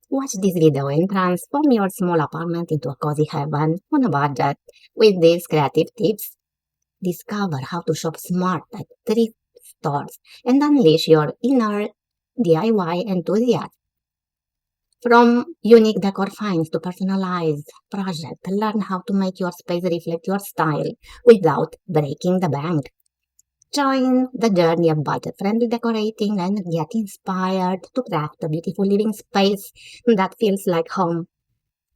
Watch this video and transform your small apartment into a cozy heaven on a budget. With these creative tips, discover how to shop smart at thrift stores and unleash your inner DIY enthusiasm. From unique decor finds to personalized projects, learn how to make your space reflect your style without breaking the bank. Join the journey of budget-friendly decorating and get inspired to craft a beautiful living space that feels like home.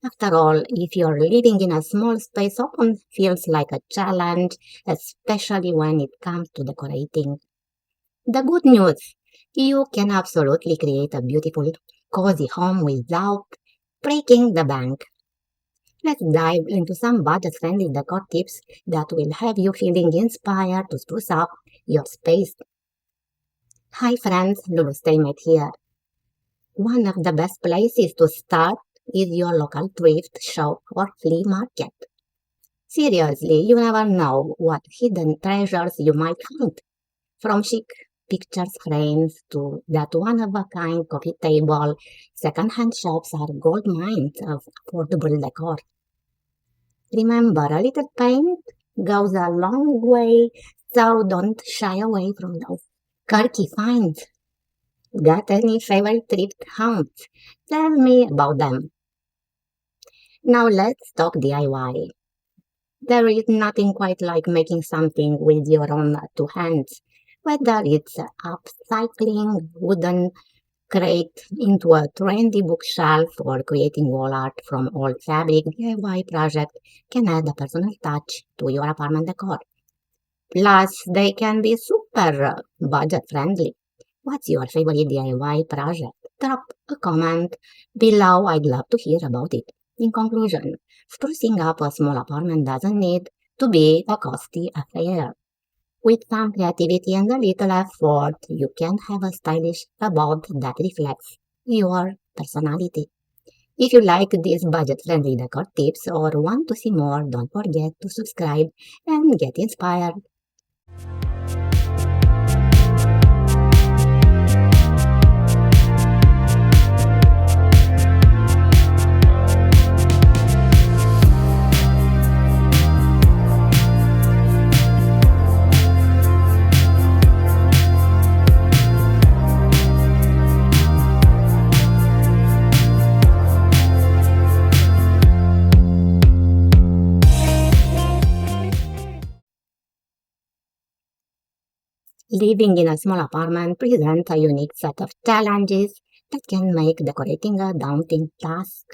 After all, if you're living in a small space, often feels like a challenge, especially when it comes to decorating. The good news, you can absolutely create a beautiful, cozy home without breaking the bank. Let's dive into some budget-friendly decor tips that will have you feeling inspired to spruce up your space. Hi friends, Lulu Stamate here. One of the best places to start is your local thrift shop or flea market. Seriously, you never know what hidden treasures you might find. From chic pictures frames to that one-of-a-kind coffee table, second-hand shops are gold mines of affordable decor. Remember, a little paint goes a long way, so don't shy away from those quirky finds. Got any favorite thrift hunts? Tell me about them. Now let's talk DIY. There is nothing quite like making something with your own two hands. Whether it's upcycling wooden crate into a trendy bookshelf or creating wall art from old fabric, DIY project can add a personal touch to your apartment decor. Plus, they can be super budget friendly. What's your favorite DIY project? Drop a comment below. I'd love to hear about it. In conclusion, sprucing up a small apartment doesn't need to be a costly affair. With some creativity and a little effort, you can have a stylish abode that reflects your personality. If you like these budget-friendly decor tips or want to see more, don't forget to subscribe and get inspired. Living in a small apartment presents a unique set of challenges that can make decorating a daunting task.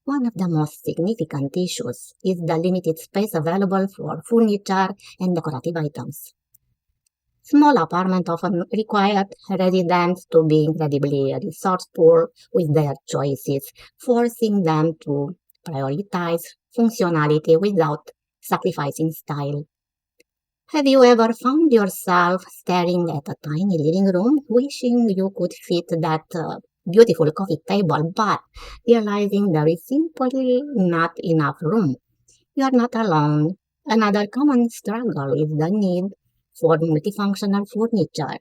One of the most significant issues is the limited space available for furniture and decorative items. Small apartments often require residents to be incredibly resourceful with their choices, forcing them to prioritize functionality without sacrificing style. Have you ever found yourself staring at a tiny living room, wishing you could fit that beautiful coffee table, but realizing there is simply not enough room? You are not alone. Another common struggle is the need for multifunctional furniture.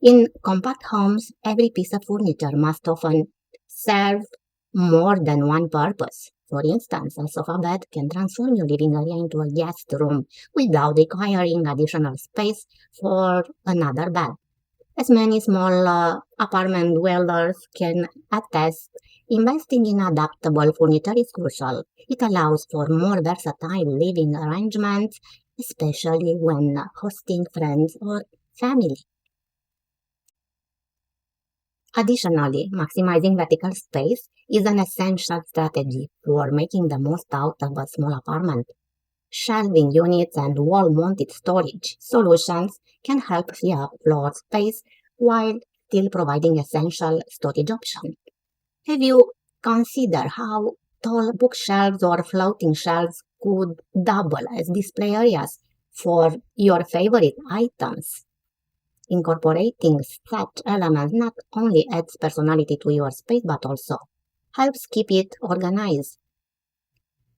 In compact homes, every piece of furniture must often serve more than one purpose. For instance, a sofa bed can transform your living area into a guest room without requiring additional space for another bed. As many small apartment dwellers can attest, investing in adaptable furniture is crucial. It allows for more versatile living arrangements, especially when hosting friends or family. Additionally, maximizing vertical space is an essential strategy for making the most out of a small apartment. Shelving units and wall-mounted storage solutions can help free up floor space while still providing essential storage options. Have you considered how tall bookshelves or floating shelves could double as display areas for your favorite items? Incorporating such elements not only adds personality to your space but also helps keep it organized.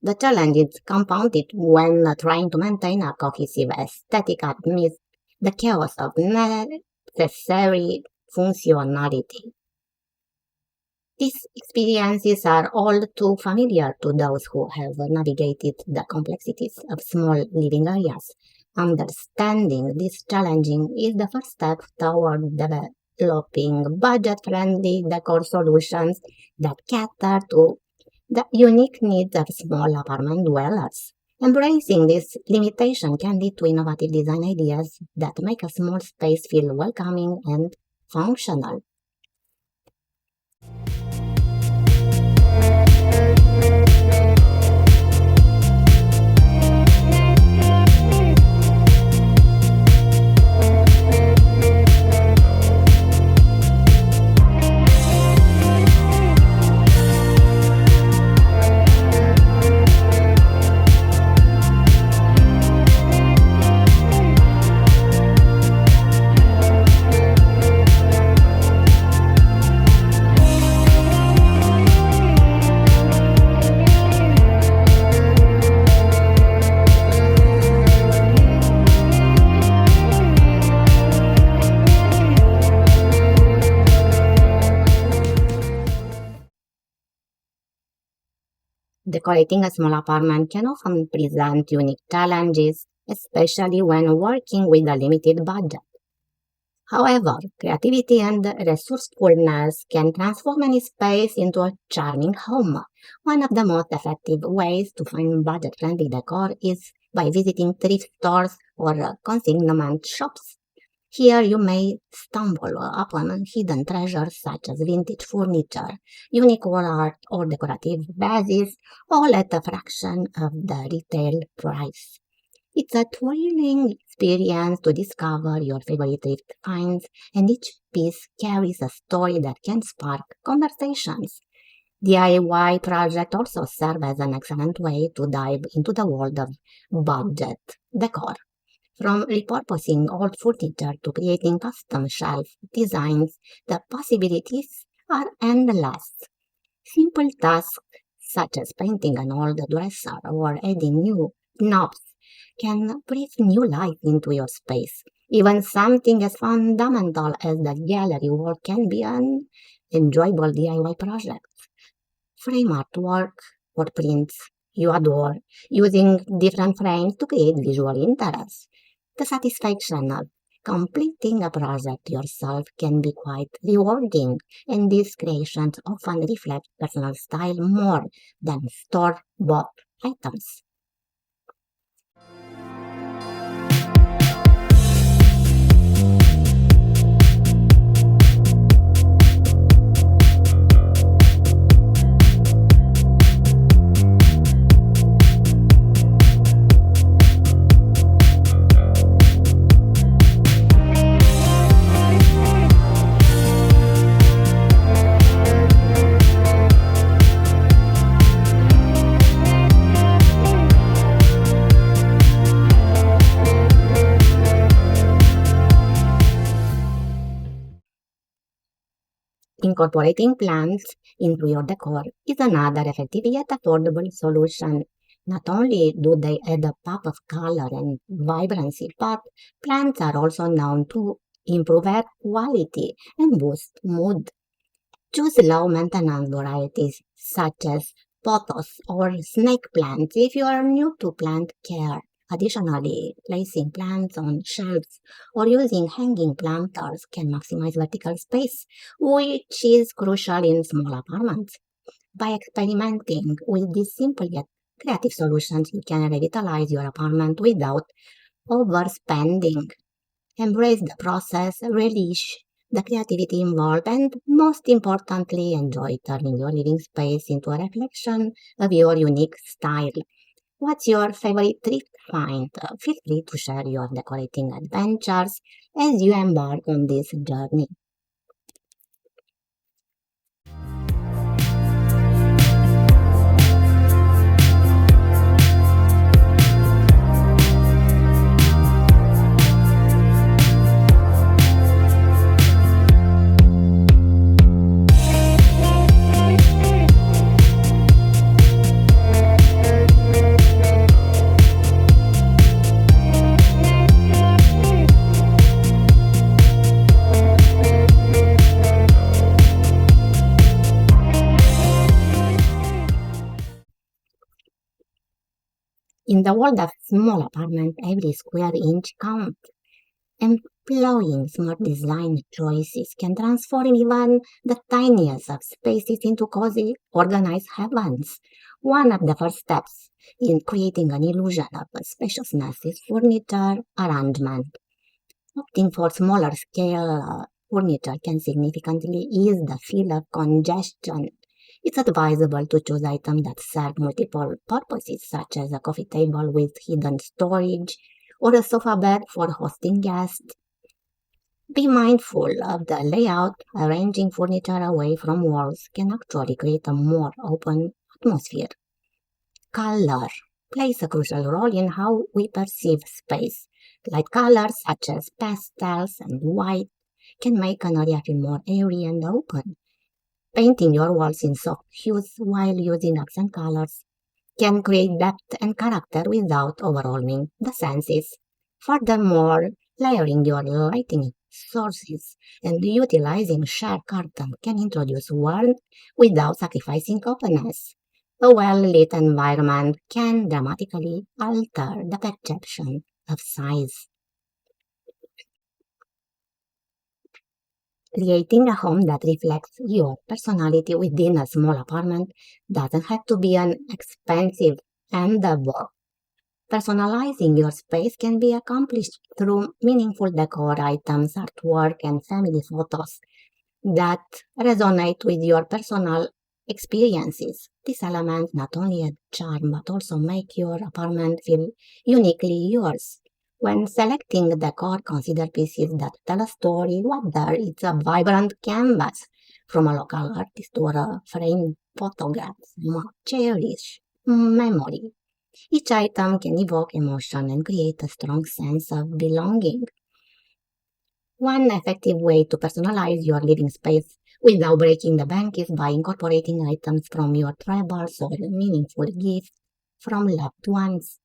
The challenge is compounded when trying to maintain a cohesive aesthetic amidst the chaos of necessary functionality. These experiences are all too familiar to those who have navigated the complexities of small living areas. Understanding this challenging is the first step toward developing budget-friendly decor solutions that cater to the unique needs of small apartment dwellers. Embracing this limitation can lead to innovative design ideas that make a small space feel welcoming and functional. Decorating a small apartment can often present unique challenges, especially when working with a limited budget. However, creativity and resourcefulness can transform any space into a charming home. One of the most effective ways to find budget-friendly decor is by visiting thrift stores or consignment shops. Here you may stumble upon hidden treasures such as vintage furniture, unique wall art, or decorative vases, all at a fraction of the retail price. It's a thrilling experience to discover your favorite thrift finds, and each piece carries a story that can spark conversations. DIY projects also serve as an excellent way to dive into the world of budget decor. From repurposing old furniture to creating custom shelf designs, the possibilities are endless. Simple tasks such as painting an old dresser or adding new knobs can breathe new life into your space. Even something as fundamental as the gallery wall can be an enjoyable DIY project. Frame artwork or prints you adore, using different frames to create visual interest. The satisfaction of completing a project yourself can be quite rewarding, and these creations often reflect personal style more than store-bought items. Incorporating plants into your decor is another effective yet affordable solution. Not only do they add a pop of color and vibrancy, but plants are also known to improve air quality and boost mood. Choose low maintenance varieties such as pothos or snake plants if you are new to plant care. Additionally, placing plants on shelves or using hanging planters can maximize vertical space, which is crucial in small apartments. By experimenting with these simple yet creative solutions, you can revitalize your apartment without overspending. Embrace the process, relish the creativity involved, and most importantly, enjoy turning your living space into a reflection of your unique style. What's your favorite thrift find? Feel free to share your decorating adventures as you embark on this journey. In the world of small apartment, every square inch counts. Employing smart design choices can transform even the tiniest of spaces into cozy, organized heavens. One of the first steps in creating an illusion of spaciousness is furniture arrangement. Opting for smaller scale furniture can significantly ease the feel of congestion. It's advisable to choose items that serve multiple purposes, such as a coffee table with hidden storage or a sofa bed for hosting guests. Be mindful of the layout. Arranging furniture away from walls can actually create a more open atmosphere. Color plays a crucial role in how we perceive space. Light colors such as pastels and white can make an area feel more airy and open. Painting your walls in soft hues while using accent colors can create depth and character without overwhelming the senses. Furthermore, layering your lighting sources and utilizing shared curtain can introduce warmth without sacrificing openness. A well-lit environment can dramatically alter the perception of size. Creating a home that reflects your personality within a small apartment doesn't have to be an expensive endeavor. Personalizing your space can be accomplished through meaningful decor items, artwork, and family photos that resonate with your personal experiences. These elements not only add charm but also make your apartment feel uniquely yours. When selecting decor, consider pieces that tell a story, whether it's a vibrant canvas from a local artist or a framed photograph from a cherished memory. Each item can evoke emotion and create a strong sense of belonging. One effective way to personalize your living space without breaking the bank is by incorporating items from your travels or meaningful gifts from loved ones.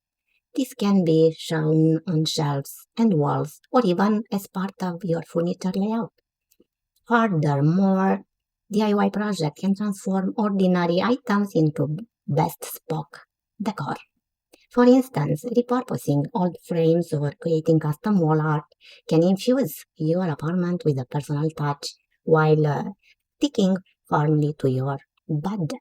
This can be shown on shelves and walls or even as part of your furniture layout. Furthermore, DIY projects can transform ordinary items into bespoke decor. For instance, repurposing old frames or creating custom wall art can infuse your apartment with a personal touch while sticking firmly to your budget.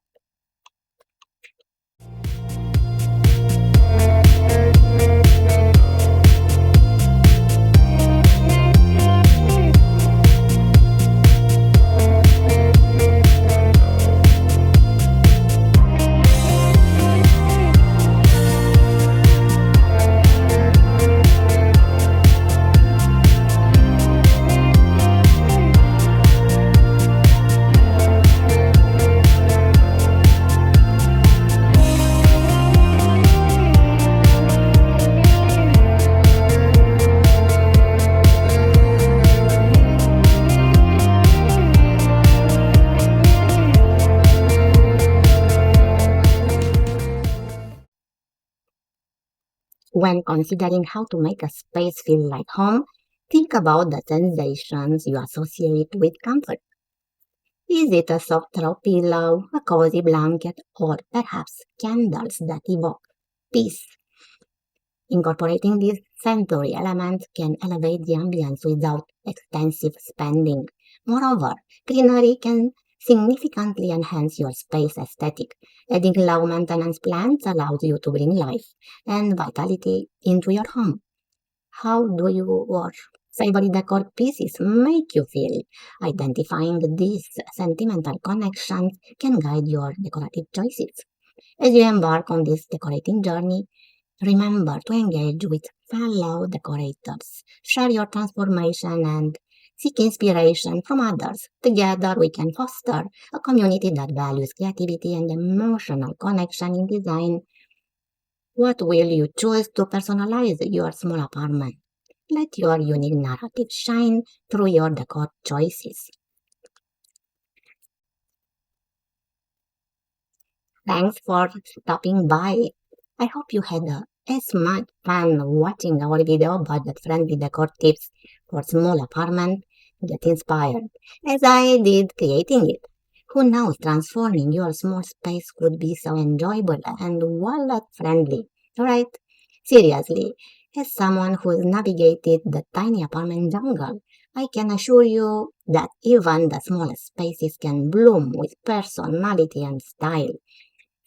When considering how to make a space feel like home, think about the sensations you associate with comfort. Is it a soft throw pillow, a cozy blanket, or perhaps candles that evoke peace? Incorporating these sensory elements can elevate the ambience without extensive spending. Moreover, greenery can significantly enhance your space aesthetic. Adding low maintenance plants allows you to bring life and vitality into your home. How do your favorite decor pieces make you feel? Identifying these sentimental connections can guide your decorative choices. As you embark on this decorating journey, remember to engage with fellow decorators, share your transformation, and seek inspiration from others. Together, we can foster a community that values creativity and emotional connection in design. What will you choose to personalize your small apartment? Let your unique narrative shine through your decor choices. Thanks for stopping by. I hope you had as much fun watching our video budget-friendly decor tips for small apartment. Get inspired as I did creating it. Who knows, transforming your small space could be so enjoyable and wallet-friendly. right? Seriously, as someone who's navigated the tiny apartment jungle, I can assure you that even the smallest spaces can bloom with personality and style.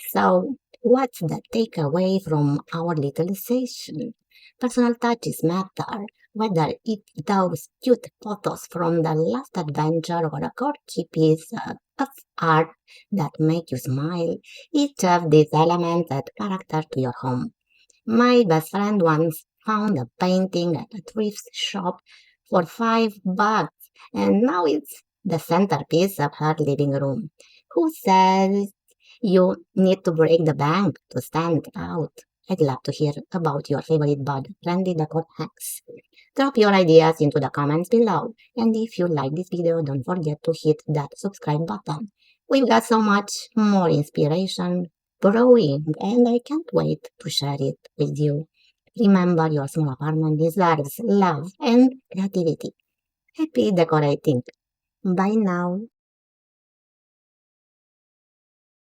So, what's the takeaway from our little session? Personal touches matter, whether it's those cute photos from the last adventure or a quirky piece of art that make you smile. Each of these elements add character to your home. My best friend once found a painting at a thrift shop for $5, and now it's the centerpiece of her living room. Who says you need to break the bank to stand out? I'd love to hear about your favorite trendy decor hacks. Drop your ideas into the comments below. And if you like this video, don't forget to hit that subscribe button. We've got so much more inspiration brewing, and I can't wait to share it with you. Remember, your small apartment deserves love and creativity. Happy decorating. Bye now.